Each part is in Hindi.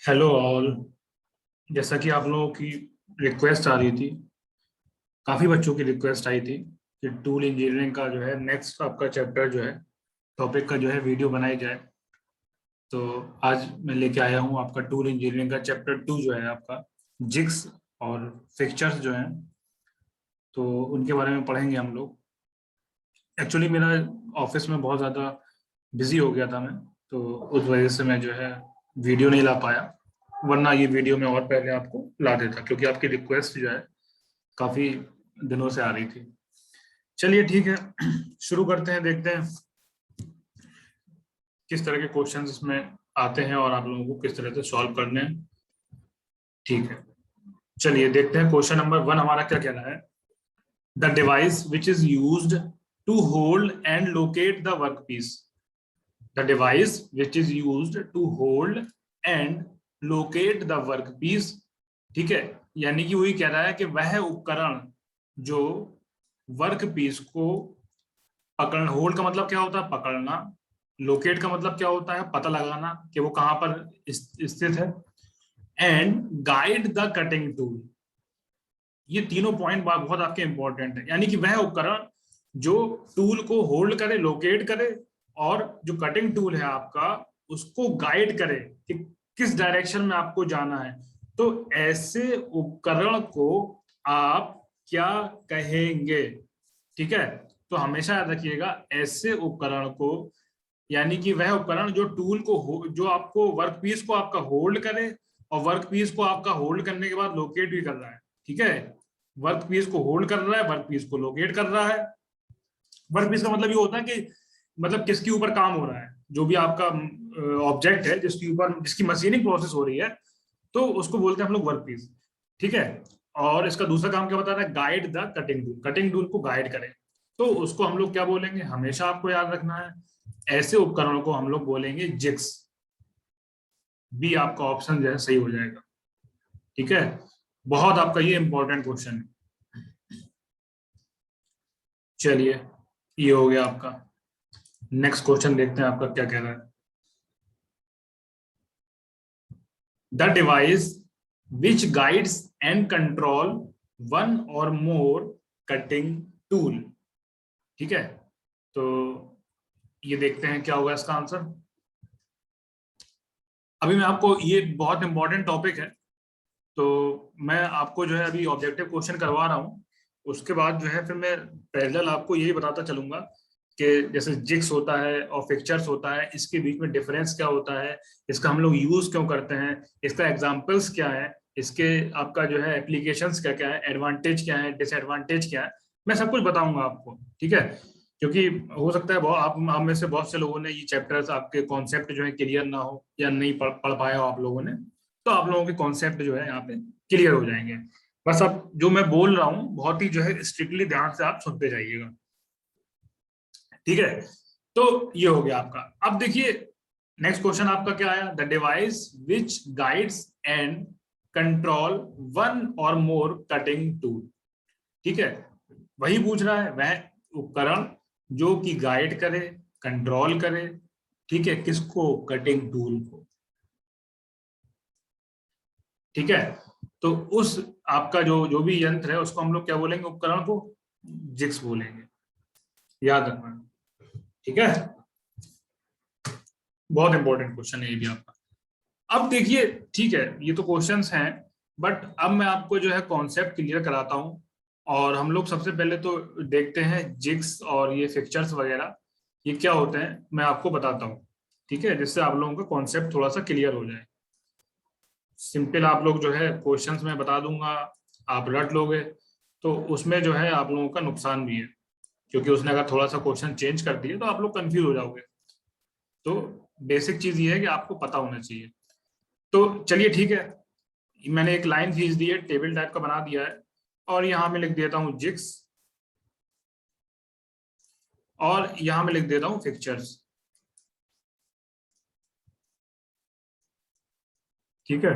Hello all. जैसा कि आप लोगों की रिक्वेस्ट आ रही थी, काफ़ी बच्चों की रिक्वेस्ट आई थी कि टूल इंजीनियरिंग का जो है नेक्स्ट आपका चैप्टर जो है टॉपिक का जो है वीडियो बनाई जाए। तो आज मैं लेके आया हूँ आपका टूल इंजीनियरिंग का चैप्टर 2 जो है आपका जिग्स और फिक्चर्स जो हैं, तो उनके बारे में पढ़ेंगे हम लोग। एक्चुअली मेरा ऑफिस में बहुत ज़्यादा बिजी हो गया था मैं, तो उस वजह से मैं जो है वीडियो नहीं ला पाया, वरना ये वीडियो मैं और पहले आपको ला देता, क्योंकि आपकी रिक्वेस्ट जो है काफ़ी दिनों से आ रही थी। चलिए ठीक है, शुरू करते हैं, देखते हैं किस तरह के क्वेश्चंस इसमें आते हैं और आप लोगों को किस तरह से सॉल्व करने हैं। ठीक है, चलिए देखते हैं क्वेश्चन नंबर 1 हमारा क्या कहना है। The device which is used to hold and locate the work piece. The device which is used to hold and locate the work piece. ठीक है, यानी कि वही कह रहा है कि वह उपकरण जो वर्क पीस को पकड़, होल्ड का मतलब क्या होता है? पकड़ना। लोकेट का मतलब क्या होता है? पता लगाना कि वो कहां पर स्थित है। And guide the cutting tool. ये तीनों पॉइंट बहुत आपके इंपॉर्टेंट है, यानी कि वह उपकरण जो टूल को होल्ड करे, लोकेट करे, और जो कटिंग टूल है आपका उसको गाइड करे कि किस डायरेक्शन में आपको जाना है। तो ऐसे उपकरण को आप क्या कहेंगे? ठीक है, तो हमेशा याद रखिएगा ऐसे उपकरण को, यानी कि वह उपकरण जो टूल को जो आपको वर्क पीस को आपका होल्ड करे और वर्क पीस को आपका होल्ड करने के बाद लोकेट भी कर रहा है। ठीक है, वर्क पीस को होल्ड कर रहा है, वर्क पीस को लोकेट कर रहा है। वर्क पीस का मतलब ये होता है कि मतलब किसके ऊपर काम हो रहा है, जो भी आपका ऑब्जेक्ट है जिसके ऊपर जिसकी मशीनिंग प्रोसेस हो रही है, तो उसको बोलते हैं हम लोग वर्क पीस। ठीक है, और इसका दूसरा काम क्या बता रहा है? Guide the cutting tool. Cutting tool को गाइड करें, तो उसको हम लोग क्या बोलेंगे? हमेशा आपको याद रखना है, ऐसे उपकरणों को हम लोग बोलेंगे जिग्स। बी आपका ऑप्शन जो है सही हो जाएगा। ठीक है, बहुत आपका ये इंपॉर्टेंट क्वेश्चन है। चलिए, ये हो गया आपका। नेक्स्ट क्वेश्चन देखते हैं आपका क्या कह रहा है। The device which guides and control one और मोर कटिंग टूल। ठीक है, तो ये देखते हैं क्या होगा इसका आंसर। अभी मैं आपको, ये बहुत इंपॉर्टेंट टॉपिक है, तो मैं आपको जो है अभी ऑब्जेक्टिव क्वेश्चन करवा रहा हूँ। उसके बाद जो है फिर मैं पैरेलल आपको यही बताता चलूंगा कि जैसे जिग्स होता है और फिक्चर्स होता है, इसके बीच में डिफरेंस क्या होता है, इसका हम लोग यूज क्यों करते हैं, इसका एग्जांपल्स क्या है, इसके आपका जो है एप्लीकेशंस क्या क्या है, एडवांटेज क्या है, डिसएडवांटेज क्या है, मैं सब कुछ बताऊंगा आपको। ठीक है, क्योंकि हो सकता है बहुत आप में से बहुत से लोगों ने ये चैप्टर्स, आपके कॉन्सेप्ट जो है क्लियर ना हो या नहीं पढ़ पाए हो आप लोगों ने, तो आप लोगों के कॉन्सेप्ट जो है यहाँ पे क्लियर हो जाएंगे। बस अब जो मैं बोल रहा हूँ बहुत ही जो है स्ट्रिक्टली ध्यान से आप सुनते जाइएगा। ठीक है, तो ये हो गया आपका। अब देखिए नेक्स्ट क्वेश्चन आपका क्या आया। The device which guides and control one और मोर कटिंग टूल। ठीक है, वही पूछ रहा है, वह उपकरण जो कि गाइड करे, कंट्रोल करे, ठीक है, किसको? कटिंग टूल को। ठीक है, तो उस आपका जो जो भी यंत्र है उसको हम लोग क्या बोलेंगे? उपकरण को जिग्स बोलेंगे, याद रखना। ठीक है, बहुत इंपॉर्टेंट क्वेश्चन है ये भी आपका। अब देखिए, ठीक है, ये तो क्वेश्चंस हैं, बट अब मैं आपको जो है कॉन्सेप्ट क्लियर कराता हूँ। और हम लोग सबसे पहले तो देखते हैं जिग्स और ये फिक्चर्स वगैरह ये क्या होते हैं, मैं आपको बताता हूँ। ठीक है, जिससे आप लोगों का कॉन्सेप्ट थोड़ा सा क्लियर हो जाए। सिंपल आप लोग जो है क्वेश्चंस में बता दूंगा, आप रट लोगे तो उसमें जो है आप लोगों का नुकसान भी है, क्योंकि उसने अगर थोड़ा सा क्वेश्चन चेंज कर दिए तो आप लोग कंफ्यूज हो जाओगे। तो बेसिक चीज ये है कि आपको पता होना चाहिए। तो चलिए ठीक है, मैंने एक लाइन खींच दी है, टेबल टाइप का बना दिया है, और यहाँ में लिख देता हूँ जिग्स, और यहाँ में लिख देता हूँ फिक्चर्स। ठीक है,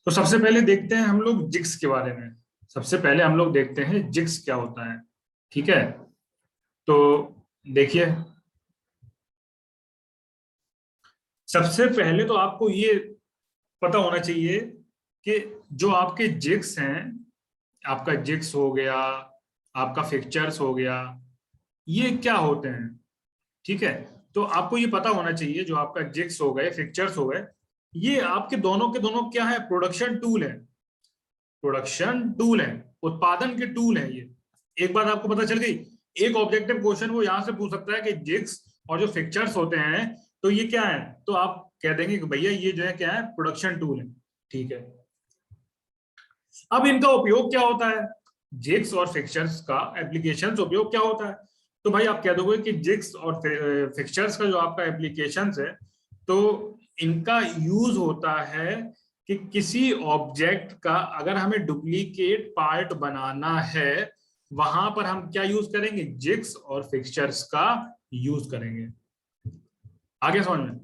तो सबसे पहले देखते हैं हम लोग जिग्स के बारे में। सबसे पहले हम लोग देखते हैं जिग्स क्या होता है। ठीक है, तो देखिए, सबसे पहले तो आपको ये पता होना चाहिए कि जो आपके जिग्स हैं, आपका जिग्स हो गया, आपका फिक्चर्स हो गया, ये क्या होते हैं। ठीक है, तो आपको ये पता होना चाहिए जो आपका जिग्स हो गए, फिक्चर्स हो गए, ये आपके दोनों के दोनों क्या है, प्रोडक्शन टूल है। प्रोडक्शन टूल है, उत्पादन के टूल है ये। एक बात आपको पता चल गई। एक ऑब्जेक्टिव क्वेश्चन वो यहां से पूछ सकता है कि जिग्स और जो फिक्चर्स होते हैं तो ये क्या है, तो आप कह देंगे कि भैया ये जो है क्या है, प्रोडक्शन टूल है। ठीक है, अब इनका उपयोग क्या होता है, जिग्स और फिक्चर्स का एप्लीकेशन उपयोग क्या होता है। तो भाई आप कह दोगे कि जिग्स और फिक्चर्स का जो आपका एप्लीकेशन है, तो इनका यूज होता है कि किसी ऑब्जेक्ट का अगर हमें डुप्लीकेट पार्ट बनाना है, वहां पर हम क्या यूज करेंगे, जिग्स और फिक्चर्स का यूज करेंगे। आगे समझ में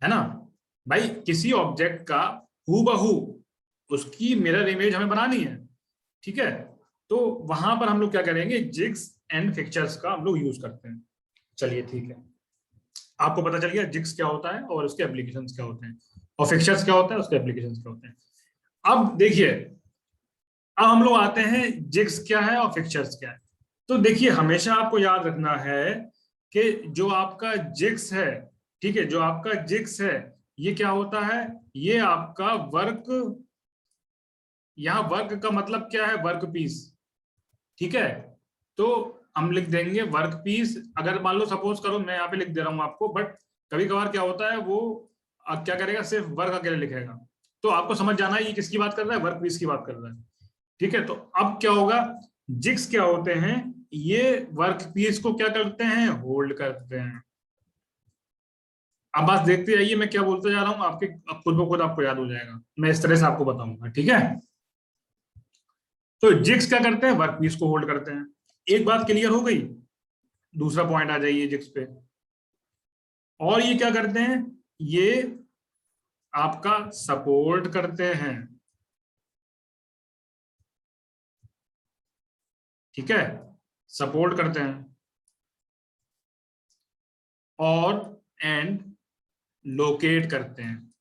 है ना। भाई किसी ऑब्जेक्ट का हूबहू उसकी मिरर इमेज हमें बनानी है, ठीक है, तो वहां पर हम लोग क्या करेंगे, जिग्स एंड फिक्चर्स का हम लोग यूज करते हैं। चलिए ठीक है, आपको पता चल गया जिग्स क्या होता है और उसके एप्लीकेशंस क्या होते हैं, और फिक्चर्स क्या होता है, उसके एप्लीकेशंस क्या होते हैं। अब देखिए, अब हम लोग आते हैं जिग्स क्या है और फिक्चर्स क्या है। तो देखिए, हमेशा आपको याद रखना है कि जो आपका जिग्स है, ठीक है, जो आपका जिग्स है, ये क्या होता है, ये आपका वर्क, यहां वर्क का मतलब क्या है, वर्क पीस। ठीक है, तो हम लिख देंगे वर्क पीस। अगर मान लो सपोज करो मैं यहाँ पे लिख दे रहा हूँ आपको, बट कभी कभार क्या होता है वो क्या करेगा, सिर्फ वर्क अकेले लिखेगा, तो आपको समझ जाना है ये किसकी बात कर रहा है, वर्क पीस की बात कर रहा है। ठीक है, तो अब क्या होगा, जिग्स क्या होते हैं, ये वर्क पीस को क्या करते हैं, होल्ड करते हैं। अब बात देखते आइए मैं क्या बोलते जा रहा हूँ, आपके अब खुद ब खुद आपको याद हो जाएगा, मैं इस तरह से आपको बताऊंगा। ठीक है, तो जिग्स क्या करते हैं, वर्क पीस को होल्ड करते हैं। एक बात क्लियर हो गई, दूसरा पॉइंट आ जाइए जिग्स पे। और ये क्या करते हैं, ये आपका सपोर्ट करते हैं। ठीक है, सपोर्ट करते हैं, और एंड लोकेट करते हैं।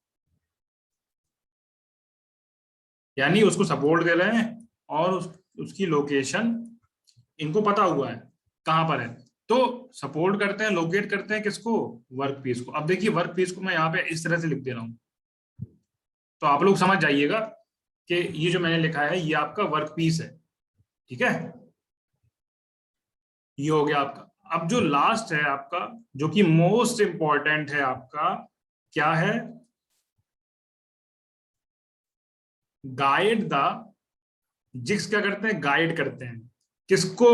यानी उसको सपोर्ट दे रहे हैं और उसकी लोकेशन इनको पता हुआ है कहां पर है, तो सपोर्ट करते हैं, लोकेट करते हैं किसको, वर्क पीस को। अब देखिए वर्क पीस को मैं यहाँ पे इस तरह से लिख दे रहा हूं, तो आप लोग समझ जाइएगा कि ये जो मैंने लिखा है ये आपका वर्क पीस है। ठीक है, ये हो गया आपका। अब जो लास्ट है आपका, जो कि मोस्ट इंपॉर्टेंट है आपका, क्या है, गाइड द, जिग्स क्या करते हैं, गाइड करते हैं किसको,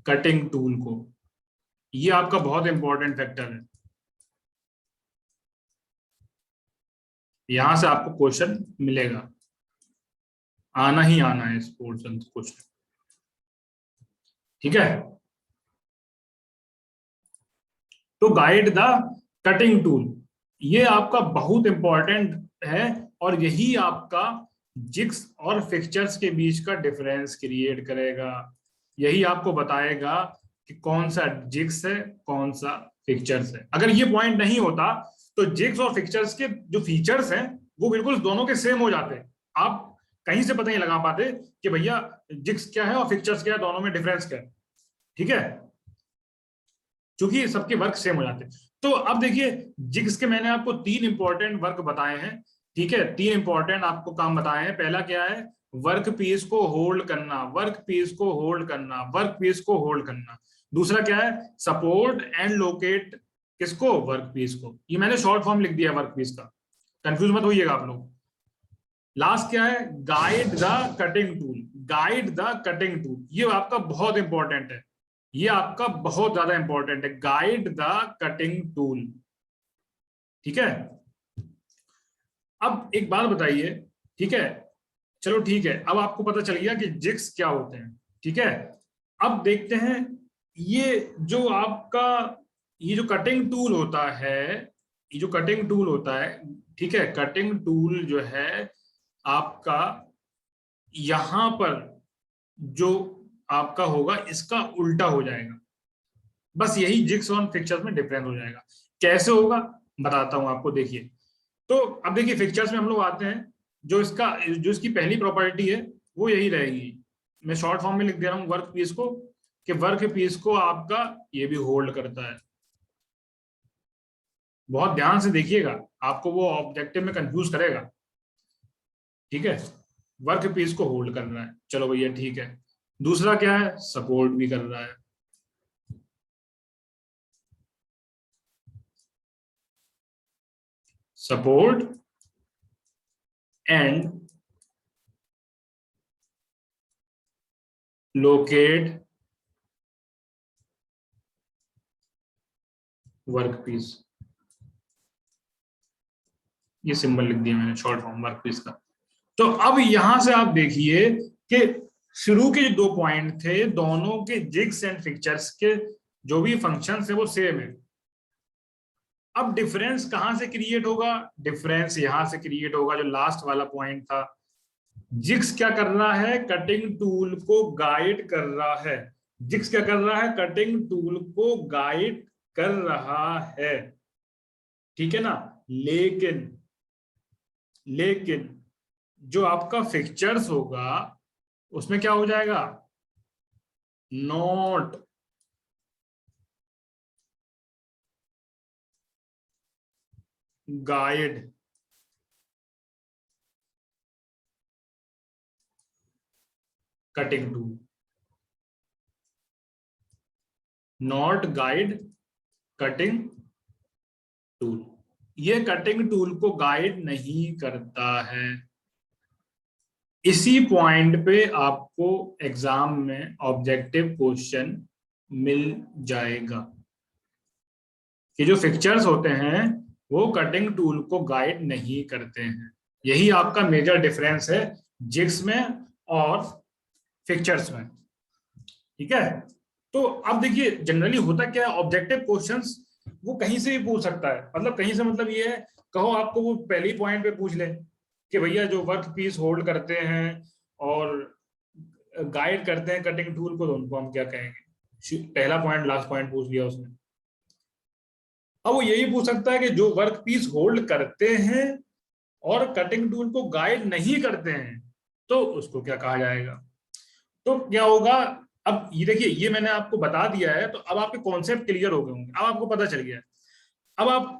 कटिंग टूल को। ये आपका बहुत इंपॉर्टेंट फैक्टर है, यहां से आपको क्वेश्चन मिलेगा, आना ही आना है इस पोर्शन क्वेश्चन। ठीक है, तो गाइड द कटिंग टूल, ये आपका बहुत इंपॉर्टेंट है, और यही आपका जिग्स और फिक्चर्स के बीच का डिफरेंस क्रिएट करेगा। यही आपको बताएगा कि कौन सा जिग्स है, कौन सा फिक्चर्स है। अगर ये पॉइंट नहीं होता तो जिग्स और फिक्चर्स के जो फीचर्स हैं वो बिल्कुल दोनों के सेम हो जाते, आप कहीं से पता नहीं लगा पाते कि भैया जिग्स क्या है और फिक्चर्स क्या है, दोनों में डिफरेंस क्या है। ठीक है, क्योंकि सबके वर्क सेम हो जाते हैं। तो अब देखिए, जिग्स के मैंने आपको 3 इंपॉर्टेंट वर्क बताए हैं। ठीक है, 3 इंपॉर्टेंट आपको काम बताए हैं। पहला क्या है, वर्क पीस को होल्ड करना, वर्क पीस को होल्ड करना, वर्क पीस को होल्ड करना। दूसरा क्या है, सपोर्ट एंड लोकेट किसको, वर्क पीस को। ये मैंने शॉर्ट फॉर्म लिख दिया वर्क पीस का, कंफ्यूज मत होइएगा आप लोग। लास्ट क्या है, guide the cutting tool, guide the cutting tool, ये आपका बहुत इंपॉर्टेंट है, ये आपका बहुत ज्यादा इंपॉर्टेंट है, गाइड द कटिंग टूल। ठीक है, अब एक बात बताइए, ठीक है, चलो ठीक है, अब आपको पता चल गया कि जिग्स क्या होते हैं। ठीक है, अब देखते हैं, ये जो आपका ये जो कटिंग टूल होता है, ये जो कटिंग टूल होता है, ठीक है, कटिंग टूल जो है आपका, यहां पर जो आपका होगा इसका उल्टा हो जाएगा। बस यही जिग्स और फिक्चर्स में डिफरेंस हो जाएगा। कैसे होगा, बताता हूं आपको, देखिए। तो अब देखिए फिक्चर्स में हम लोग आते हैं, जो इसकी पहली प्रॉपर्टी है वो यही रहेगी। मैं शॉर्ट फॉर्म में लिख दे रहा हूँ वर्क पीस को, कि वर्क पीस को आपका ये भी होल्ड करता है। बहुत ध्यान से देखिएगा, आपको वो ऑब्जेक्टिव में कंफ्यूज करेगा। ठीक है, वर्क पीस को होल्ड करना है, चलो भैया ठीक है। दूसरा क्या है, सपोर्ट भी कर रहा है। Support and locate work piece, ये सिंबल लिख दिया मैंने शॉर्ट फॉर्म वर्क पीस का। तो अब यहां से आप देखिए कि शुरू के जो 2 पॉइंट थे, दोनों के जिग्स एंड फिक्चर्स के जो भी फंक्शंस है वो सेम है। अब डिफरेंस कहां से क्रिएट होगा, डिफरेंस यहां से क्रिएट होगा, जो लास्ट वाला पॉइंट था। जिग्स क्या कर रहा है, कटिंग टूल को गाइड कर रहा है। जिग्स क्या कर रहा है, कटिंग टूल को गाइड कर रहा है। ठीक है ना। लेकिन लेकिन जो आपका फिक्चर्स होगा उसमें क्या हो जाएगा, not guide cutting tool, not guide cutting tool. ये कटिंग टूल को गाइड नहीं करता है। इसी पॉइंट पे आपको एग्जाम में ऑब्जेक्टिव क्वेश्चन मिल जाएगा कि जो फिक्चर्स होते हैं वो कटिंग टूल को गाइड नहीं करते हैं। यही आपका मेजर डिफरेंस है जिग्स में और फिक्चर्स में। ठीक है। तो अब देखिए जनरली होता क्या है, ऑब्जेक्टिव क्वेश्चंस वो कहीं से भी पूछ सकता है। मतलब कहीं से मतलब ये है, कहो आपको वो पहले पॉइंट पे पूछ ले कि भैया जो वर्क पीस होल्ड करते हैं और गाइड करते हैं कटिंग टूल को, तो उनको हम क्या कहेंगे। पहला पॉइंट लास्ट पॉइंट पूछ लिया उसने। अब वो यही पूछ सकता है कि जो वर्क पीस होल्ड करते हैं और कटिंग टूल को गाइड नहीं करते हैं, तो उसको क्या कहा जाएगा। तो क्या होगा, अब ये देखिए ये मैंने आपको बता दिया है, तो अब आपके कॉन्सेप्ट क्लियर हो गए होंगे, अब आपको पता चल गया है। अब आप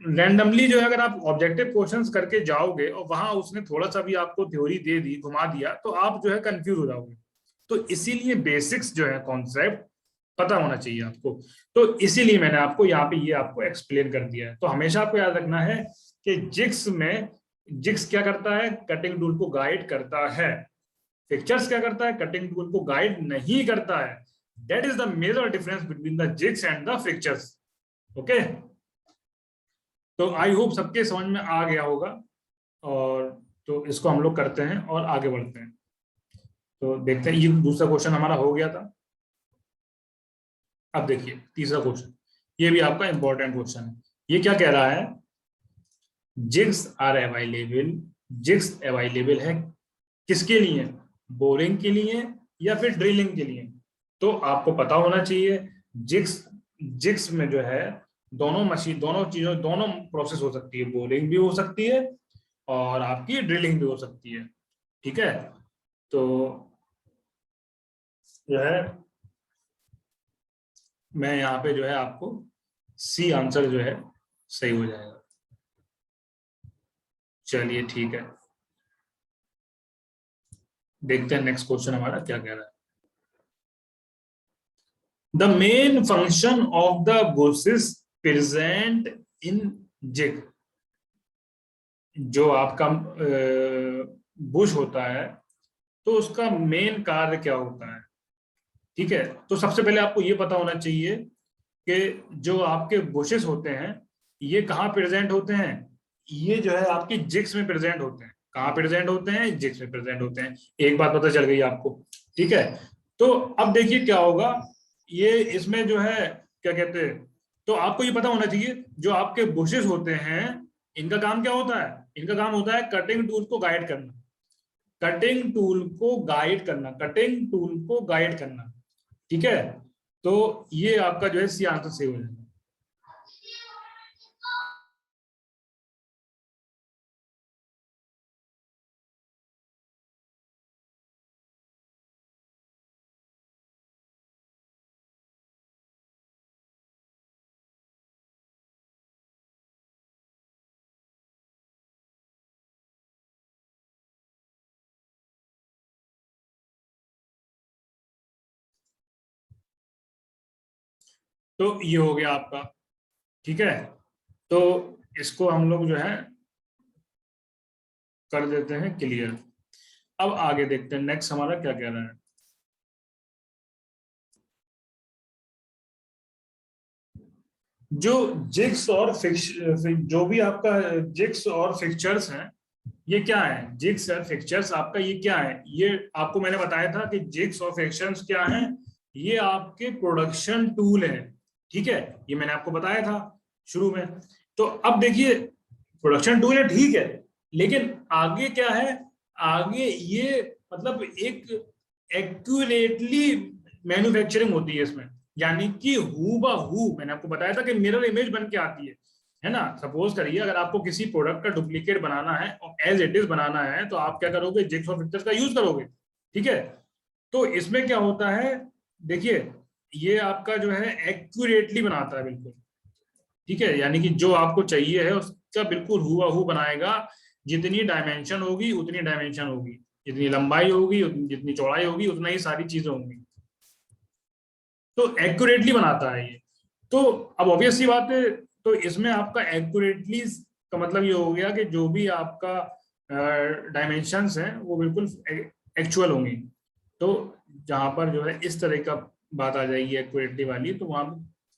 रैंडमली जो है अगर आप ऑब्जेक्टिव क्वेश्चंस करके जाओगे और वहां उसने थोड़ा सा भी आपको थ्योरी दे दी, घुमा दिया, तो आप जो है कंफ्यूज हो जाओगे। तो इसीलिए बेसिक्स जो है कॉन्सेप्ट पता होना चाहिए आपको। तो इसीलिए मैंने आपको यहाँ पे ये आपको एक्सप्लेन कर दिया है। तो हमेशा आपको याद रखना है कि जिग्स क्या करता है, कटिंग टूल को गाइड करता है। फिक्चर्स क्या करता है, कटिंग टूल को गाइड नहीं करता है। That is the major difference between the jigs and the fixtures. Okay, तो आई होप सबके समझ में आ गया होगा। और तो इसको हम लोग करते हैं और आगे बढ़ते हैं। तो देखते हैं, ये दूसरा क्वेश्चन हमारा हो गया था। अब देखिए तीसरा क्वेश्चन, ये भी आपका इंपॉर्टेंट क्वेश्चन है। ये क्या कह रहा है, jigs are available. Jigs available है किसके लिए, बोरिंग के लिए या फिर ड्रिलिंग के लिए। तो आपको पता होना चाहिए जिग्स जिग्स में जो है दोनों मशीन, दोनों चीजों, दोनों प्रोसेस हो सकती है। बोरिंग भी हो सकती है और आपकी ड्रिलिंग भी हो सकती है। ठीक है। तो जो है मैं यहाँ पे जो है आपको सी आंसर जो है सही हो जाएगा। चलिए ठीक है, देखते हैं नेक्स्ट क्वेश्चन हमारा क्या कह रहा है। The main function of the bushes present in jig. जो आपका बुश होता है तो उसका मेन कार्य क्या होता है। ठीक है, तो सबसे पहले आपको ये पता होना चाहिए कि जो आपके बुशेस होते हैं ये कहाँ प्रेजेंट होते हैं। ये जो है आपकी जिग्स में प्रेजेंट होते हैं। कहाँ प्रेजेंट होते हैं, जिग्स में प्रेजेंट होते हैं। एक बात पता चल गई आपको। ठीक है, तो अब देखिए क्या होगा, ये इसमें जो है क्या कहते हैं, तो आपको ये पता होना चाहिए जो आपके बुशेस होते हैं इनका काम क्या होता है। इनका काम होता है कटिंग टूल को गाइड करना। कटिंग टूल को गाइड करना, कटिंग टूल को गाइड करना। ठीक है, तो ये आपका जो है सी आंसर सही हो जाएगा। तो ये हो गया आपका, ठीक है। तो इसको हम लोग जो है कर देते हैं क्लियर। अब आगे देखते हैं नेक्स्ट हमारा क्या कह रहा है। जो जिग्स और जो भी आपका जिग्स और फिक्चर्स हैं, ये क्या है? जिग्स और फिक्चर्स आपका ये क्या है? ये आपको मैंने बताया था कि जिग्स और फिक्चर्स क्या है, ये आपके प्रोडक्शन टूल है, ठीक है। ये मैंने आपको बताया था शुरू में। तो अब देखिए, प्रोडक्शन टूल है, ठीक है, लेकिन आगे क्या है? आगे ये मतलब एक एक्यूरेटली मैन्युफैक्चरिंग होती है इसमें, यानी कि हूबहू मैंने आपको बताया था कि मिरर इमेज बन के आती है ना। सपोज करिए अगर आपको किसी प्रोडक्ट का डुप्लीकेट बनाना है और एज इट इज बनाना है, तो आप क्या करोगे? जिग्स और फिक्चर्स का यूज करोगे, ठीक है। तो इसमें क्या होता है, देखिए, ये आपका जो है एक्यूरेटली बनाता है बिल्कुल, ठीक है, यानी कि जो आपको चाहिए है उसका बिल्कुल हूबहू बनाएगा। जितनी डायमेंशन होगी उतनी डायमेंशन होगी, जितनी लंबाई होगी जितनी चौड़ाई होगी उतना ही सारी चीजें होंगी। तो एक्यूरेटली बनाता है ये। तो अब ऑब्वियस सी बात है, तो इसमें आपका एक्यूरेटली का मतलब ये हो गया कि जो भी आपका डायमेंशंस हैं वो बिल्कुल एक्चुअल होंगी। तो जहां पर जो है इस तरह का बात आ जाएगी एक्यूरेटली वाली, तो वहां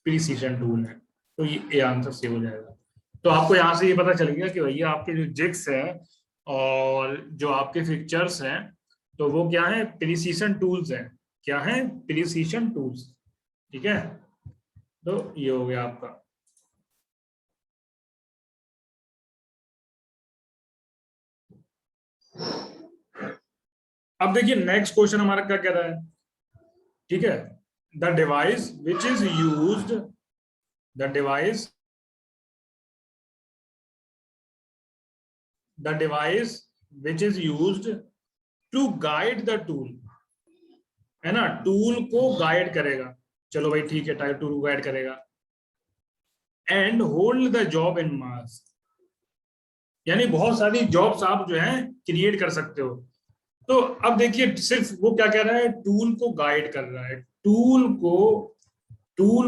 प्रिसीजन टूल है। तो ये आंसर सेव हो जाएगा। तो आपको यहाँ से ये पता चल गया कि भैया आपके जो जिग्स हैं और जो आपके फिक्चर्स हैं, तो वो क्या है? प्रिसीजन टूल्स हैं। क्या है? प्रिसीजन टूल्स, ठीक है। तो ये हो गया आपका। अब देखिए नेक्स्ट क्वेश्चन हमारा क्या कह रहा है, ठीक है। The device which is used, the device, the device which is used to guide the tool, है ना, टूल को गाइड करेगा। चलो भाई ठीक है, टाइप टूल को गाइड करेगा। And hold the job in mass, यानी बहुत सारी जॉब्स आप जो है क्रिएट कर सकते हो। तो अब देखिए सिर्फ वो क्या कह रहा है, टूल को गाइड कर रहा है, टूल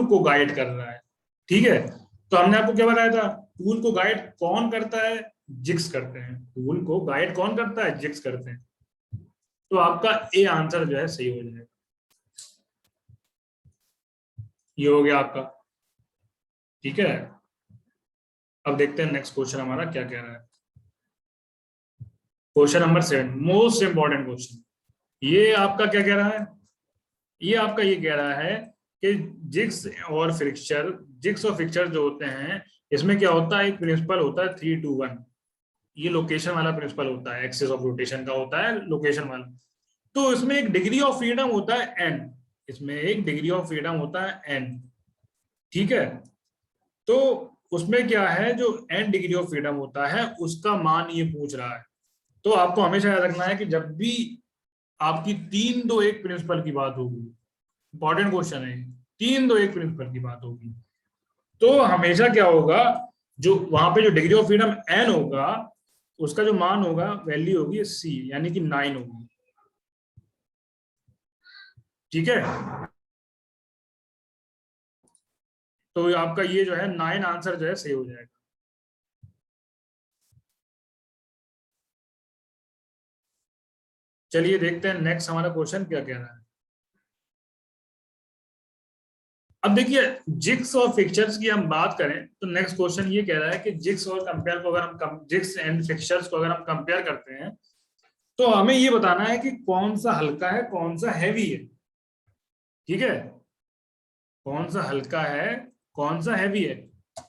को गाइड कर रहा है, ठीक है। तो हमने आपको क्या बताया था, टूल को गाइड कौन करता है? जिग्स करते हैं। टूल को गाइड कौन करता है? जिग्स करते हैं। तो आपका ए आंसर जो है सही हो जाएगा। ये हो गया आपका, ठीक है। अब देखते हैं नेक्स्ट क्वेश्चन हमारा क्या कह रहा है। Question number 7, most important question. ये आपका क्या कह रहा है? ये आपका ये कह रहा है कि जिग्स और फिक्चर जो होते हैं, इसमें क्या होता है? एक प्रिंसिपल होता है 3-2-1। ये लोकेशन वाला प्रिंसिपल होता है, एक्सिस ऑफ रोटेशन का होता है लोकेशन वाला। तो इसमें एक डिग्री ऑफ फ्रीडम होता है एन, इसमें एक डिग्री ऑफ फ्रीडम होता है एन, ठीक है। तो उसमें क्या है, जो एन डिग्री ऑफ फ्रीडम होता है उसका मान ये पूछ रहा है। तो आपको हमेशा याद रखना है कि जब भी आपकी 3-2-1 प्रिंसिपल की बात होगी, इंपॉर्टेंट क्वेश्चन है, 3-2-1 प्रिंसिपल की बात होगी, तो हमेशा क्या होगा, जो वहां पे जो डिग्री ऑफ फ्रीडम एन होगा उसका जो मान होगा, वैल्यू होगी सी, यानी कि 9 होगी, ठीक है। तो आपका ये जो है 9 आंसर जो है सही हो जाएगा। चलिए देखते हैं नेक्स्ट हमारा क्वेश्चन क्या कह रहा है। अब देखिए, जिग्स और फिक्चर्स की हम बात करें तो नेक्स्ट क्वेश्चन ये कह रहा है कि जिग्स और कंपेयर को अगर हम जिग्स एंड फिक्चर्स को अगर हम कंपेयर करते हैं, तो हमें ये बताना है कि कौन सा हल्का है कौन सा हैवी है, ठीक है। कौन सा हल्का है कौन सा हैवी है।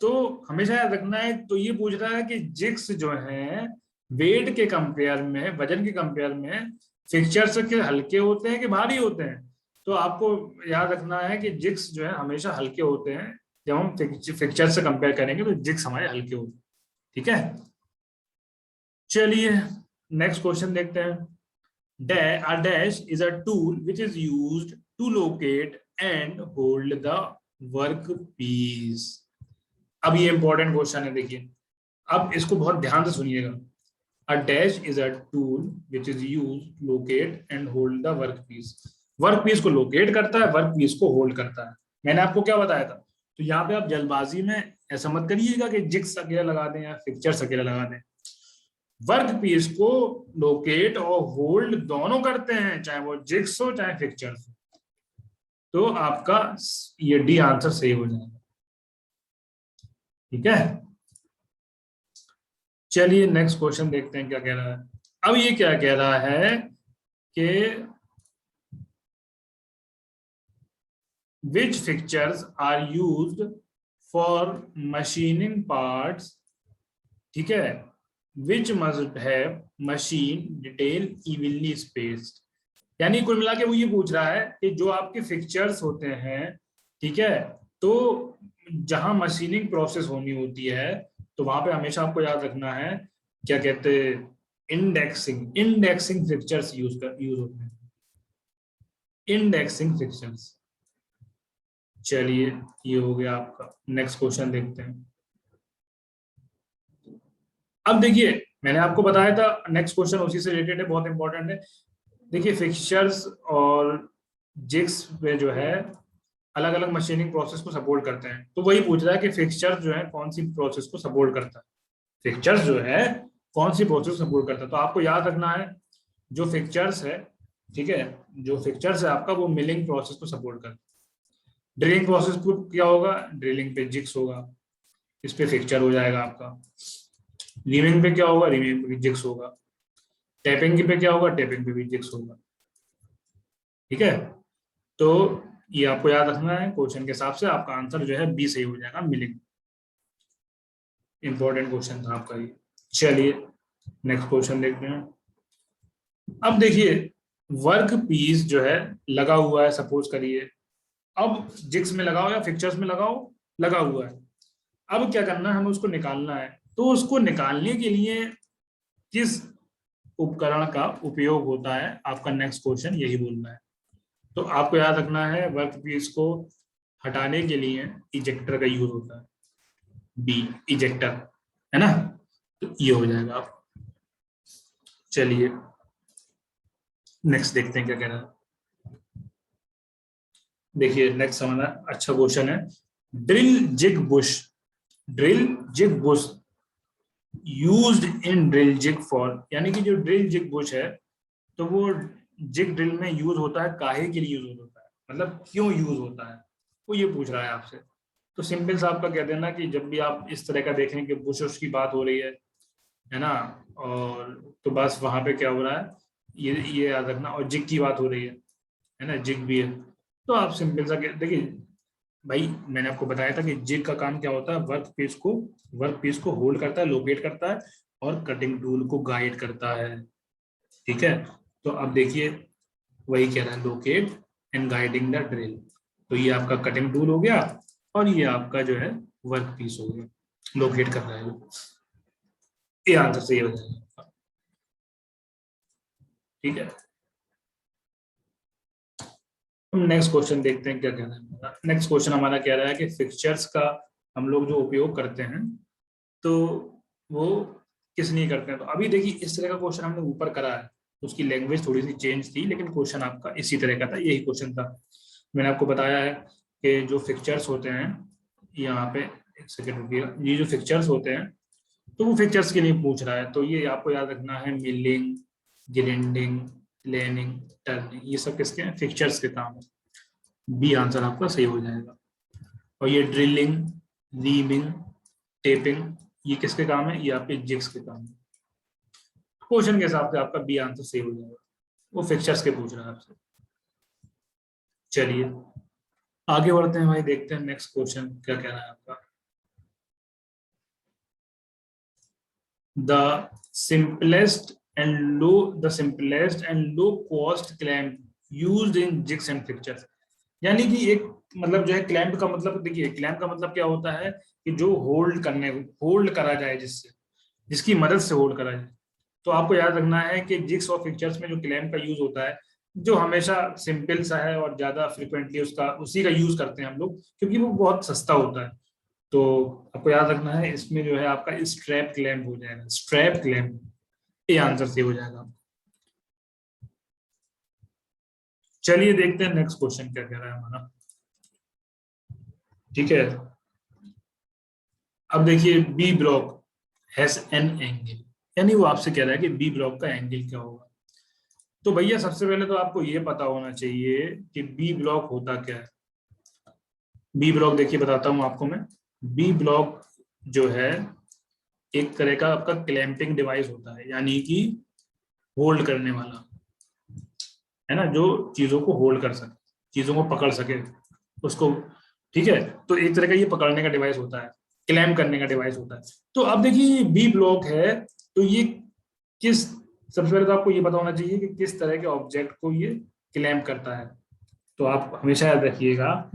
तो हमेशा याद रखना है, तो ये पूछ रहा है कि जिग्स जो है वेट के कंपेयर में, वजन के कंपेयर में फिक्चर्स के हल्के होते हैं कि भारी होते हैं। तो आपको याद रखना है कि जिग्स जो है हमेशा हल्के होते हैं। जब हम फिक्चर से कंपेयर करेंगे तो जिग्स हमारे हल्के होते हैं, ठीक है। चलिए नेक्स्ट क्वेश्चन देखते हैं। A dash is a tool which is used to locate and hold the workpiece. अब ये इंपॉर्टेंट क्वेश्चन है, देखिए अब इसको बहुत ध्यान से सुनिएगा। A dash is a tool which is used to locate and hold the workpiece. Workpiece को लोकेट करता है, वर्कपीस को होल्ड करता है। मैंने आपको क्या बताया था, तो यहाँ पे आप जल्दबाजी में ऐसा मत करिएगा कि जिग्स अकेला लगा दें या फिक्चर्स अकेला लगा दें। वर्क पीस को लोकेट और होल्ड दोनों करते हैं, चाहे वो जिग्स हो चाहे फिक्चर्स हो। तो आपका ये डी आंसर सही हो जाएगा। ठीक है, चलिए नेक्स्ट क्वेश्चन देखते हैं क्या कह रहा है। अब ये क्या कह रहा है कि which fixtures are used for machining parts, ठीक है, which must have machine detail evenly spaced। यानी कुल मिला के वो ये पूछ रहा है कि जो आपके फिक्चर्स होते हैं, ठीक है, तो जहां मशीनिंग प्रोसेस होनी होती है तो वहां पे हमेशा आपको याद रखना है, क्या कहते हैं, इंडेक्सिंग। इंडेक्सिंग फिक्चर्स यूज होते हैं, इंडेक्सिंग फिक्चर्स। चलिए ये हो गया आपका। नेक्स्ट क्वेश्चन देखते हैं। अब देखिए मैंने आपको बताया था नेक्स्ट क्वेश्चन उसी से रिलेटेड है, बहुत इंपॉर्टेंट है। देखिए फिक्चर्स और जिग्स पे जो है अलग अलग मशीनिंग प्रोसेस को सपोर्ट करते हैं, तो वही पूछ रहा है कि फिक्चर्स जो है कौन सी प्रोसेस को सपोर्ट करता है। फिक्चर्स जो है कौन सी प्रोसेस को सपोर्ट करता है, तो आपको याद रखना है जो फिक्चर्स है, ठीक है, जो फिक्चर्स है आपका वो मिलिंग प्रोसेस को सपोर्ट करता है। ड्रिलिंग प्रोसेस को क्या होगा, ड्रिलिंग पे जिग्स होगा, इस पे फिक्चर हो जाएगा आपका। रीमिंग पे क्या होगा, रीमिंग पे भी जिग्स होगा। टैपिंग पे क्या होगा, टैपिंग पे भी जिग्स होगा। ठीक है, तो ये आपको याद रखना है, क्वेश्चन के हिसाब से आपका आंसर जो है बी सही हो जाएगा, मिलिंग। इंपॉर्टेंट क्वेश्चन था आपका ये। चलिए नेक्स्ट क्वेश्चन देखते हैं। अब देखिए वर्क पीस जो है लगा हुआ है, सपोज करिए, अब जिग्स में लगाओ या फिक्चर्स में लगाओ, लगा हुआ है। अब क्या करना है, हमें उसको निकालना है। तो उसको निकालने के लिए किस उपकरण का उपयोग होता है, आपका नेक्स्ट क्वेश्चन यही बोलना है। तो आपको याद रखना है वर्क पीस को हटाने के लिए इजेक्टर का यूज होता है, बी इजेक्टर, है ना। तो ये हो जाएगा आप। चलिए नेक्स्ट देखते हैं क्या कह रहा है। देखिए नेक्स्ट समझना, अच्छा क्वेश्चन है। Drill jig bush, drill jig bush used in drill jig for, यानी कि जो ड्रिल जिग बुश है तो वो जिग ड्रिल में यूज होता है, काहे के लिए यूज होता है, मतलब क्यों यूज होता है, वो ये पूछ रहा है आपसे। तो सिंपल सा आपका कह देना कि जब भी आप इस तरह का देखें कि बुश की बात हो रही है ना, और तो बस वहां पे क्या हो रहा है, ये याद रखना, और जिग की बात हो रही है ना, जिग भी है। तो आप सिंपल सा देखिए भाई, मैंने आपको बताया था कि जिग का काम क्या होता है, वर्क पीस को होल्ड करता है, लोकेट करता है और कटिंग टूल को गाइड करता है। ठीक है, तो अब देखिए वही कह रहा है, locate and guiding the drill. तो ये आपका कटिंग टूल हो गया और ये आपका जो है वर्क पीस हो गया, लोकेट कर रहा है वो। ये आंसर सही हो जाएगा। ठीक है, हम नेक्स्ट क्वेश्चन देखते हैं क्या कहना है। नेक्स्ट क्वेश्चन हमारा कह रहा है कि फिक्चर्स का हम लोग जो उपयोग करते हैं तो वो किस लिए करते हैं। तो अभी देखिए इस तरह का क्वेश्चन हमने ऊपर करा है, उसकी लैंग्वेज थोड़ी सी चेंज थी, लेकिन क्वेश्चन आपका इसी तरह का था, यही क्वेश्चन था। मैंने आपको बताया है कि जो फिक्चर्स होते हैं यहाँ पे, एक सेकेंड रुकिए, ये जो फिक्चर्स होते हैं तो वो फिक्चर्स के लिए पूछ रहा है। तो ये आपको याद रखना है, मिलिंग, ग्राइंडिंग, प्लेनिंग, टर्निंग, ये सब किसके हैं, फिक्चर्स के काम है। बी आंसर आपका सही हो जाएगा। और ये ड्रिलिंग, रीमिंग, टेपिंग, ये किसके काम है, ये आपके जिग्स के काम है। क्वेश्चन के हिसाब से आपका बी आंसर सही हो जाएगा, वो फिक्चर्स के पूछ रहा है आपसे। चलिए आगे बढ़ते हैं भाई, देखते हैं नेक्स्ट क्वेश्चन क्या कह रहा है आपका। The simplest and low cost clamp used in jigs and fixtures. यानी कि एक मतलब जो है क्लैंप का मतलब, देखिए क्लैंप का मतलब क्या होता है कि जो होल्ड करा जाए, जिससे जिसकी मदद से होल्ड करा जाए। तो आपको याद रखना है कि जिग्स और फिक्चर्स में जो क्लैंप का यूज होता है, जो हमेशा सिंपल सा है और ज्यादा फ्रिक्वेंटली उसका उसी का यूज करते हैं हम लोग, क्योंकि वो बहुत सस्ता होता है। तो आपको याद रखना है इसमें जो है आपका स्ट्रैप क्लैंप हो जाएगा, स्ट्रैप क्लैंप, ये आंसर से हो जाएगा। चलिए देखते हैं नेक्स्ट क्वेश्चन क्या कह रहा है हमारा। ठीक है। अब देखिए B block has an angle, यानी वो आपसे कह रहा है कि बी ब्लॉक का एंगल क्या होगा। तो भैया सबसे पहले तो आपको ये पता होना चाहिए कि बी ब्लॉक होता क्या है। बी ब्लॉक देखिए बताता हूं आपको मैं। बी ब्लॉक जो है एक तरह का आपका क्लैंपिंग डिवाइस होता है, यानी कि होल्ड करने वाला, है ना, जो चीजों को होल्ड कर सके, चीजों को पकड़ सके उसको। ठीक है, तो एक तरह का ये पकड़ने का डिवाइस होता है, क्लैम करने का डिवाइस होता है। तो अब देखिए बी ब्लॉक है, तो ये किस, सबसे पहले तो आपको ये पता होना चाहिए कि किस तरह के ऑब्जेक्ट को ये क्लैम करता है। तो आप हमेशा याद रखिएगा,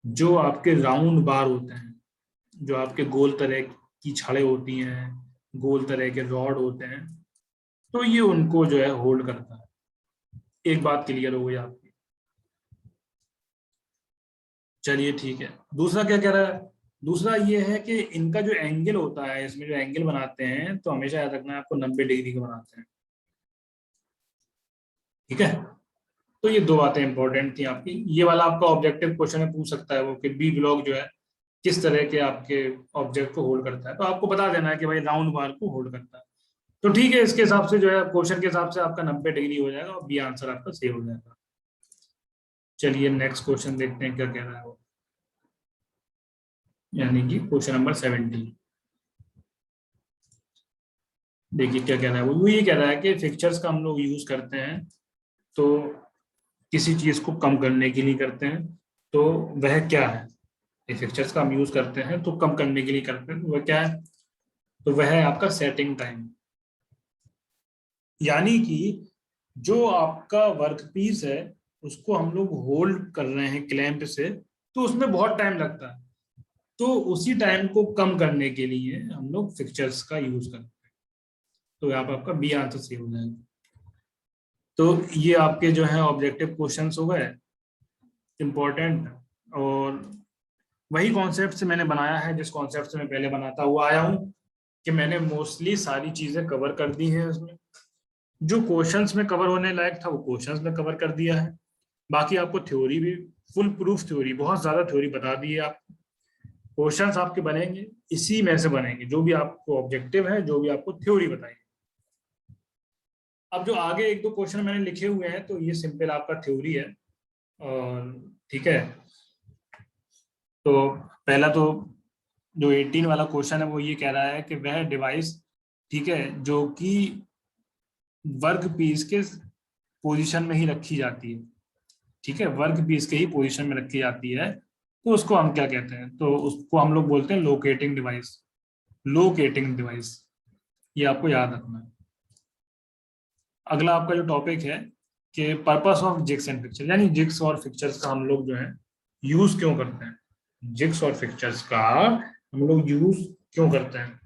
जो आपके राउंड बार होते हैं, जो आपके गोल तरह की छड़ें होती हैं, गोल तरह के रॉड होते हैं, तो ये उनको जो है होल्ड करता है। एक बात क्लियर हो गई आपकी। चलिए ठीक है, दूसरा क्या कह रहा है। दूसरा ये है कि इनका जो एंगल होता है, इसमें जो एंगल बनाते हैं, तो हमेशा याद रखना है आपको 90 डिग्री का बनाते हैं। ठीक है, तो ये दो बातें इंपॉर्टेंट थी आपकी। ये वाला आपका ऑब्जेक्टिव क्वेश्चन में पूछ सकता है वो कि बी ब्लॉक जो है किस तरह के आपके ऑब्जेक्ट को होल्ड करता है, तो आपको बता देना है कि भाई राउंड बार को होल्ड करता है। तो ठीक है, इसके हिसाब से जो है क्वेश्चन के हिसाब से आपका 90 डिग्री हो जाएगा और बी आंसर आपका सही हो जाएगा। चलिए नेक्स्ट क्वेश्चन देखते हैं क्या कह रहा है वो, यानी कि क्वेश्चन नंबर 17। देखिए क्या कह रहा है वो ये कह रहा है कि फिक्चर्स का हम लोग यूज करते हैं तो किसी चीज को कम करने के लिए करते हैं, तो वह क्या है। ये फिक्चर्स का हम यूज करते हैं तो कम करने के लिए करते हैं, तो वह क्या है। तो वह है आपका सेटिंग टाइम, यानी कि जो आपका वर्क पीस है उसको हम लोग होल्ड कर रहे हैं क्लैंप से, तो उसमें बहुत टाइम लगता है। तो उसी टाइम को कम करने के लिए हम लोग फिक्चर्स का यूज करते हैं। तो यहाँ पर आपका बी आंसर सही हो जाएगा। तो ये आपके जो है ऑब्जेक्टिव क्वेश्चंस हो गए इम्पोर्टेंट, और वही कॉन्सेप्ट से मैंने बनाया है जिस कॉन्सेप्ट से मैं पहले बनाता हुआ आया हूँ, कि मैंने मोस्टली सारी चीजें कवर कर दी हैं उसमें। जो क्वेश्चंस में कवर होने लायक था वो क्वेश्चंस में कवर कर दिया है। बाकी आपको थ्योरी भी, फुल प्रूफ थ्योरी, बहुत ज्यादा थ्योरी बता दी है आप। क्वेश्चंस आपके बनेंगे इसी में से बनेंगे, जो भी आपको ऑब्जेक्टिव है, जो भी आपको थ्योरी बताई। अब जो आगे एक दो क्वेश्चन मैंने लिखे हुए हैं तो ये सिंपल आपका थ्योरी है। और ठीक है, तो पहला तो जो 18 वाला क्वेश्चन है वो ये कह रहा है कि वह डिवाइस, ठीक है, जो कि वर्क पीस के पोजीशन में ही रखी जाती है, ठीक है, वर्क पीस के ही पोजीशन में रखी जाती है, तो उसको हम क्या कहते हैं, तो उसको हम लोग बोलते हैं लोकेटिंग डिवाइस। लोकेटिंग डिवाइस, ये आपको याद रखना है। अगला आपका जो टॉपिक है कि purpose of jigs and fixture, यानी जिग्स और फिक्चर्स का हम लोग जो है यूज क्यों करते हैं। जिग्स और फिक्चर्स का हम लोग यूज क्यों करते हैं,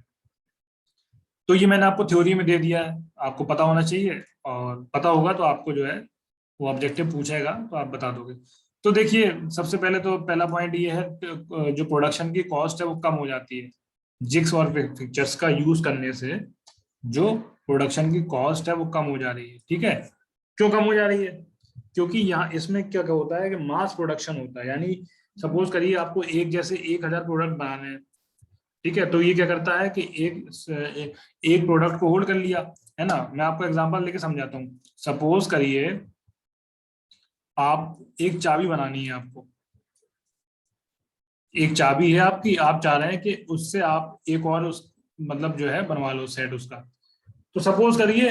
तो ये मैंने आपको थ्योरी में दे दिया है, आपको पता होना चाहिए, और पता होगा तो आपको जो है वो ऑब्जेक्टिव पूछेगा तो आप बता दोगे। तो देखिए सबसे पहले तो पहला पॉइंट ये है, जो प्रोडक्शन की कॉस्ट है वो कम हो जाती है जिग्स और फिक्चर्स का यूज करने से। जो प्रोडक्शन की कॉस्ट है वो कम हो जा रही है, ठीक है। क्यों कम हो जा रही है, क्योंकि यहाँ इसमें क्या क्या होता है कि मास प्रोडक्शन होता है, यानी सपोज करिए आपको एक जैसे 1,000 प्रोडक्ट बनाने हैं, ठीक है, तो ये क्या करता है कि एक प्रोडक्ट को होल्ड कर लिया, है ना। मैं आपको एग्जांपल लेके समझाता हूँ। सपोज करिए आप एक चाबी बनानी है आपको, एक चाबी है आपकी, आप चाह रहे हैं कि उससे आप एक और उस मतलब जो है बनवा लो सेट उसका। तो सपोज करिए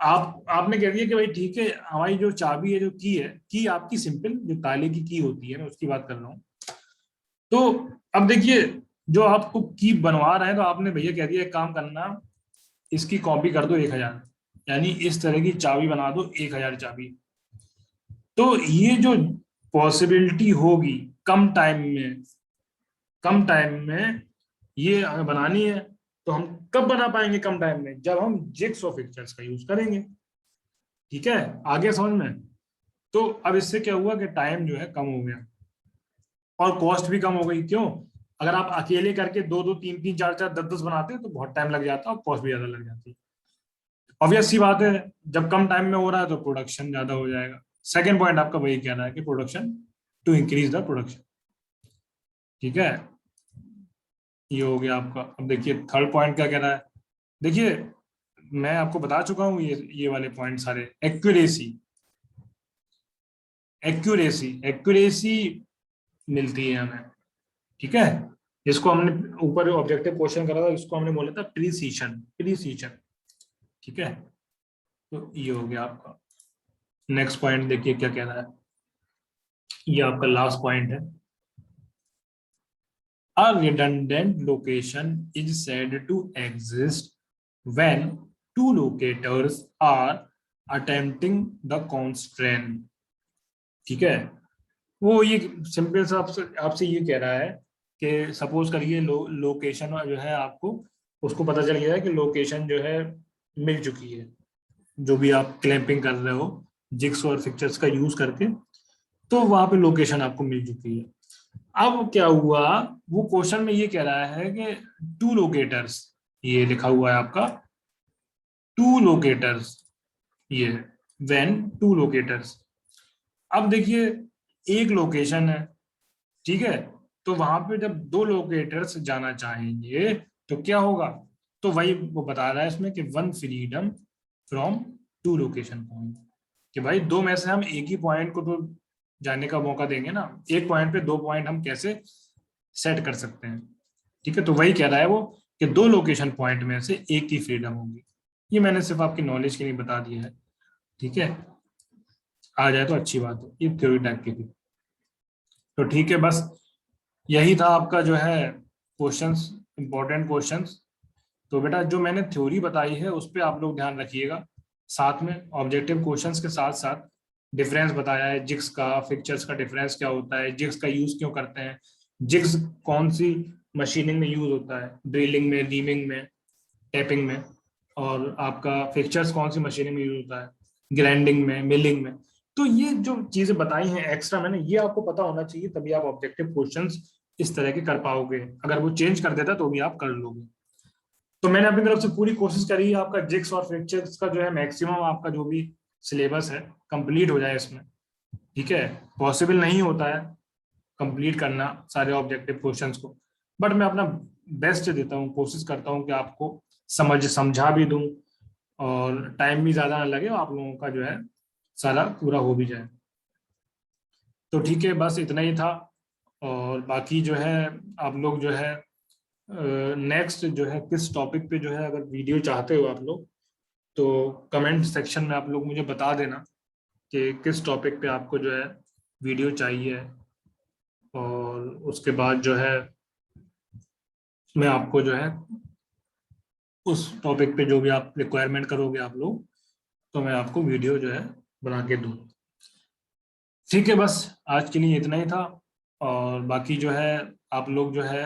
आपने कह दिया कि भाई ठीक है, हमारी जो चाबी है, जो की आपकी सिंपल जो ताले की होती है, मैं उसकी बात कर रहा हूँ। तो अब देखिए जो आपको की बनवा रहे हैं, तो आपने भैया कह दिया एक काम करना, इसकी कॉपी कर दो 1,000, यानी इस तरह की चाबी बना दो 1,000 चाबी। तो ये जो पॉसिबिलिटी होगी कम टाइम में, कम टाइम में ये हमें बनानी है, तो हम कब बना पाएंगे कम टाइम में, जब हम जिग्स और फिक्चर्स का यूज करेंगे। ठीक है, आगे समझ में। तो अब इससे क्या हुआ कि टाइम जो है कम हो गया और कॉस्ट भी कम हो गई। क्यों, अगर आप अकेले करके दो दो तीन तीन चार चार 10 10 बनाते हैं तो बहुत टाइम लग जाता है और कॉस्ट भी ज्यादा लग जाती है। ऑब्वियस सी बात है, जब कम टाइम में हो रहा है तो प्रोडक्शन ज्यादा हो जाएगा। सेकेंड पॉइंट आपका वही कहना है कि production, to increase the production. ठीक है, ये हो गया आपका। अब देखिए थर्ड पॉइंट क्या कह रहा है। देखिए मैं आपको बता चुका हूँ ये वाले पॉइंट सारे। एक्यूरेसी, एक्यूरेसी, एक्यूरेसी मिलती है हमें, ठीक है। जिसको हमने ऊपर ऑब्जेक्टिव क्वेश्चन करा था, इसको हमने बोला था प्रीसीशन, प्रीसीशन, ठीक है। तो ये हो गया आपका। नेक्स्ट पॉइंट देखिए क्या कह रहा है, ये आपका लास्ट पॉइंट है। A redundant location is said to exist when two locators are attempting the constraint, ठीक है। वो ये सिंपल सा आपसे आपसे ये कह रहा है कि सपोज करिए लोकेशन जो है आपको, उसको पता चल गया है कि लोकेशन जो है मिल चुकी है, जो भी आप क्लैंपिंग कर रहे हो जिग्स और फिक्चर्स का यूज करके, तो वहां पे लोकेशन आपको मिल चुकी है। अब क्या हुआ, वो क्वेश्चन में ये कह रहा है कि टू लोकेटर्स, ये लिखा हुआ है आपका टू लोकेटर्स, ये व्हेन टू लोकेटर्स। अब देखिए एक लोकेशन है, ठीक है, तो वहां पे जब दो लोकेटर्स जाना चाहेंगे तो क्या होगा, तो वही वो बता रहा है इसमें कि one freedom from two location point, कि भाई दो में से हम एक ही पॉइंट को तो जाने का मौका देंगे ना, एक पॉइंट पे दो पॉइंट हम कैसे सेट कर सकते हैं, ठीक है। तो वही कह रहा है वो कि दो लोकेशन पॉइंट में से एक की फ्रीडम होगी। ये मैंने सिर्फ आपकी नॉलेज के लिए बता दिया है, ठीक है। आ जाए तो अच्छी बात है, ये थ्योरी टाइप की थी। तो ठीक है, बस यही था आपका जो है क्वेश्चंस, इंपॉर्टेंट क्वेश्चंस। तो बेटा जो मैंने थ्योरी बताई है उस पर आप लोग ध्यान रखिएगा, साथ में ऑब्जेक्टिव क्वेश्चंस के साथ साथ डिफरेंस बताया है जिग्स का फिक्चर्स का डिफरेंस क्या होता है, जिग्स का यूज क्यों करते हैं, जिग्स कौन सी मशीनिंग में यूज होता है, ड्रिलिंग में, रीमिंग में, टैपिंग में, और आपका फिक्चर्स कौन सी मशीनिंग में यूज होता है, ग्राइंडिंग में, मिलिंग में। तो ये जो चीजें बताई हैं एक्स्ट्रा मैंने, ये आपको पता होना चाहिए, तभी आप ऑब्जेक्टिव क्वेश्चंस इस तरह के कर पाओगे। अगर वो चेंज कर देता तो भी आप कर लोगे। तो मैंने अपनी तरफ से पूरी कोशिश करी है आपका जिग्स और फ्रैक्चर्स का जो है मैक्सिमम आपका जो भी सिलेबस है कंप्लीट हो जाए इसमें, ठीक है। पॉसिबल नहीं होता है कंप्लीट करना सारे ऑब्जेक्टिव क्वेश्चंस को, बट मैं अपना बेस्ट देता हूँ, कोशिश करता हूँ कि आपको समझा भी दूं और टाइम भी ज्यादा ना लगे, आप लोगों का जो है सारा पूरा हो भी जाए। तो ठीक है, बस इतना ही था। और बाकी जो है आप लोग जो है नेक्स्ट जो है किस टॉपिक पे जो है अगर वीडियो चाहते हो आप लोग, तो कमेंट सेक्शन में आप लोग मुझे बता देना कि किस टॉपिक पे आपको जो है वीडियो चाहिए। और उसके बाद जो है मैं आपको जो है उस टॉपिक पे जो भी आप रिक्वायरमेंट करोगे आप लोग, तो मैं आपको वीडियो जो है बना के दूँ। ठीक है, बस आज के लिए इतना ही था। और बाकी जो है आप लोग जो है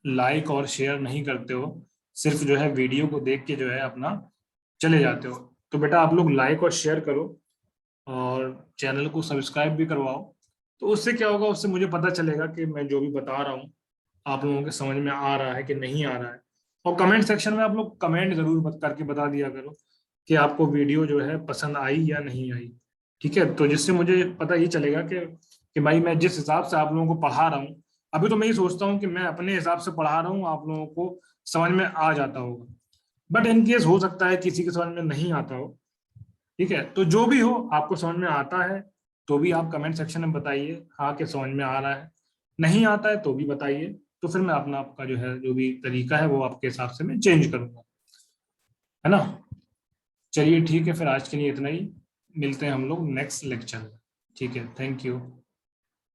लाइक और शेयर नहीं करते हो, सिर्फ जो है वीडियो को देख के जो है अपना चले जाते हो। तो बेटा आप लोग लाइक और शेयर करो और चैनल को सब्सक्राइब भी करवाओ। तो उससे क्या होगा, उससे मुझे पता चलेगा कि मैं जो भी बता रहा हूँ आप लोगों के समझ में आ रहा है कि नहीं आ रहा है। और कमेंट सेक्शन में आप लोग कमेंट जरूर करके बता दिया करो कि आपको वीडियो जो है पसंद आई या नहीं आई, ठीक है। तो जिससे मुझे पता ये चलेगा कि भाई मैं जिस हिसाब से आप लोगों को पढ़ा रहा हूँ, अभी तो मैं ये सोचता हूँ कि मैं अपने हिसाब से पढ़ा रहा हूँ, आप लोगों को समझ में आ जाता होगा, बट इन केस हो सकता है किसी के समझ में नहीं आता हो, ठीक है। तो जो भी हो आपको समझ में आता है तो भी आप कमेंट सेक्शन में बताइए हाँ कि समझ में आ रहा है, नहीं आता है तो भी बताइए। तो फिर मैं अपना आपका जो है जो भी तरीका है वो आपके हिसाब से मैं चेंज करूंगा, है ना। चलिए ठीक है, फिर आज के लिए इतना ही, मिलते हैं हम लोग नेक्स्ट लेक्चर में, ठीक है। Thank you.